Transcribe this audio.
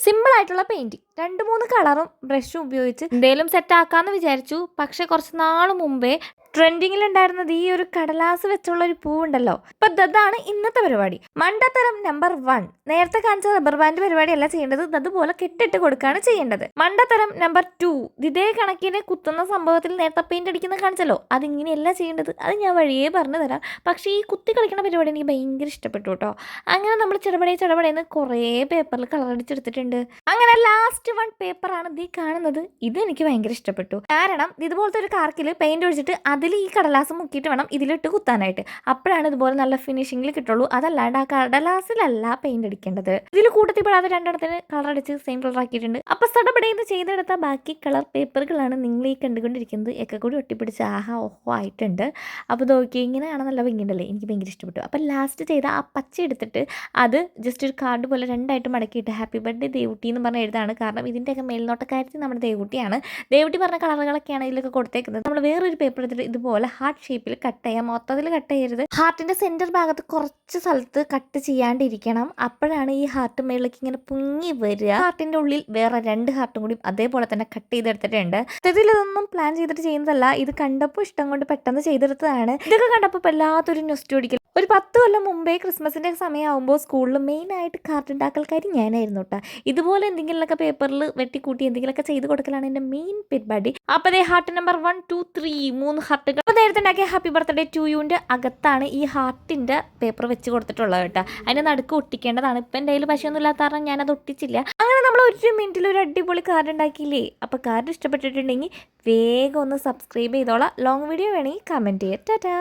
Simple ആയിട്ടുള്ള painting 2-3 കളറും ബ്രഷും ഉപയോഗിച്ച് എന്തെങ്കിലും സെറ്റ് ആക്കാന്ന് വിചാരിച്ചു. പക്ഷെ കുറച്ച് നാൾ മുമ്പേ ട്രെൻഡിങ്ങിൽ ഉണ്ടായിരുന്നത് ഈ ഒരു കടലാസ് വെച്ചുള്ള ഒരു പൂവുണ്ടല്ലോ. അപ്പൊ അതാണ് ഇന്നത്തെ പരിപാടി. മണ്ടത്തരം നമ്പർ 1. നേരത്തെ കാണിച്ച റബ്ബർ ബാൻഡ് പരിപാടിയല്ല ചെയ്യേണ്ടത്, അതുപോലെ കെട്ടിട്ട് കൊടുക്കുകയാണ് ചെയ്യേണ്ടത്. മണ്ടത്തരം നമ്പർ 2. ഇതേ കണക്കിന് കുത്തുന്ന സംഭവത്തിൽ നേരത്തെ പെയിന്റ് അടിക്കുന്ന കാണിച്ചല്ലോ, അതിങ്ങനെയല്ല ചെയ്യേണ്ടത്. അത് ഞാൻ വഴിയേ പറഞ്ഞു തരാം. പക്ഷേ ഈ കുത്തി കളിക്കുന്ന പരിപാടി എനിക്ക് ഭയങ്കര ഇഷ്ടപ്പെട്ടു കേട്ടോ. അങ്ങനെ നമ്മൾ ചെടപടേന്ന് കുറേ പേപ്പറിൽ കളർ അടിച്ചെടുത്തിട്ടുണ്ട്. അങ്ങനെ ലാസ്റ്റ് 1 പേപ്പറാണ് ഇത് കാണുന്നത്. ഇത് എനിക്ക് ഭയങ്കര ഇഷ്ടപ്പെട്ടു. കാരണം ഇതുപോലത്തെ ഒരു കാർക്കിൽ പെയിന്റ് ഒഴിച്ചിട്ട് അതിൽ ഈ കടലാസ് മുക്കിയിട്ട് വേണം ഇതിലിട്ട് കുത്താനായിട്ട്. അപ്പോഴാണ് ഇതുപോലെ നല്ല ഫിനിഷിങ്ങിൽ കിട്ടുള്ളൂ. അതല്ലാണ്ട് ആ കടലാസിലല്ല പെയിന്റ് അടിക്കേണ്ടത്. ഇതിൽ കൂട്ടത്തിൽ പെടാതെ 2 കളർ അടിച്ച് സെയിം കളർ ആക്കിയിട്ടുണ്ട്. അപ്പൊ സടപടേന്ന് ചെയ്തെടുത്ത ബാക്കി കളർ പേപ്പറുകളാണ് നിങ്ങൾ ഈ കണ്ടുകൊണ്ടിരിക്കുന്നത്. ഒക്കെ കൂടി ഒട്ടിപ്പിടിച്ച് ആഹാ ഓഹോ ആയിട്ടുണ്ട്. അപ്പോൾ നോക്കി ഇങ്ങനെയാണ് നല്ല ഭംഗിയുണ്ടല്ലേ, എനിക്ക് ഭയങ്കര ഇഷ്ടപ്പെട്ടു. അപ്പം ലാസ്റ്റ് ചെയ്ത ആ പച്ച എടുത്തിട്ട് അത് ജസ്റ്റ് ഒരു കാർഡ് പോലെ 2 മടക്കിയിട്ട് ഹാപ്പി ബർത്ത്ഡേ ദേവുട്ടി എന്ന് പറഞ്ഞ എഴുതാണ്. കാരണം ഇതിൻ്റെയൊക്കെ മേൽനോട്ടക്കാര്യത്തിൽ നമ്മുടെ ദേവുട്ടിയാണ്. ദേവുട്ടി പറഞ്ഞ കളറുകളൊക്കെയാണ് ഇതിലൊക്കെ കൊടുത്തേക്കുന്നത്. നമ്മൾ വേറൊരു പേപ്പർ എടുത്തിട്ട് ഇതുപോലെ ഹാർട്ട് ഷേപ്പിൽ കട്ട് ചെയ്യാം. മൊത്തത്തിൽ കട്ട് ചെയ്യരുത്. ഹാർട്ടിൻ്റെ സെൻറ്റർ ഭാഗത്ത് കുറച്ച് സ്ഥലത്ത് കട്ട് ചെയ്യാണ്ടിരിക്കണം. അപ്പോഴാണ് ഈ ഹാർട്ട് മേളിലേക്ക് ഇങ്ങനെ പൊങ്ങി വരിക. ഹാർട്ടിൻ്റെ ഉള്ളിൽ വേറെ 2 ഹാർട്ടും കൂടി അതേപോലെ തന്നെ കട്ട് ചെയ്തെടുത്തിട്ടുണ്ട്. ഇതിലൊന്നും പ്ലാൻ ചെയ്തിട്ട് ചെയ്യുന്നതല്ല. ഇത് കണ്ടപ്പോൾ ഇഷ്ടം കൊണ്ട് പെട്ടെന്ന് ചെയ്തെടുത്തതാണ്. ഇതൊക്കെ കണ്ടപ്പോൾ വല്ലാത്തൊരു നൊസ്റ്റോഡിക്കൽ. ഒരു 10 കൊല്ലം മുമ്പേ ക്രിസ്മസിൻ്റെ സമയമാകുമ്പോൾ സ്കൂളിൽ മെയിനായിട്ട് കാർഡ് ഉണ്ടാക്കൽക്കാരി ഞാനായിരുന്നു കേട്ടോ. ഇതുപോലെ എന്തെങ്കിലുമൊക്കെ പേപ്പറിൽ വെട്ടിക്കൂട്ടി എന്തെങ്കിലുമൊക്കെ ചെയ്ത് കൊടുക്കലാണ് എൻ്റെ മെയിൻ പരിപാടി. അപ്പോൾ അതേ ഹാർട്ട് നമ്പർ 1, 2, 3 3 ഹാർട്ടുകൾ. അപ്പോൾ നേരത്തെ ഉണ്ടാക്കിയ ഹാപ്പി ബർത്ത്ഡേ ടു യുവിൻ്റെ അകത്താണ് ഈ ഹാർട്ടിൻ്റെ പേപ്പർ വെച്ച് കൊടുത്തിട്ടുള്ളത് കേട്ടോ. അതിൻ്റെ നടുക്ക് ഒട്ടിക്കേണ്ടതാണ്. ഇപ്പം എൻ്റെ കയ്യിൽ പശയൊന്നും ഇല്ലാത്ത കാരണം ഞാനത് ഒട്ടിച്ചില്ല. അങ്ങനെ നമ്മൾ 1 മിനിറ്റിൽ ഒരു അടിപൊളി കാർഡ് ഉണ്ടാക്കിയില്ലേ. അപ്പോൾ കാർഡ് ഇഷ്ടപ്പെട്ടിട്ടുണ്ടെങ്കിൽ വേഗം ഒന്ന് സബ്സ്ക്രൈബ് ചെയ്തോളാം. ലോങ് വീഡിയോ വേണമെങ്കിൽ കമൻറ്റ് ചെയ്യാം. ടാറ്റാ.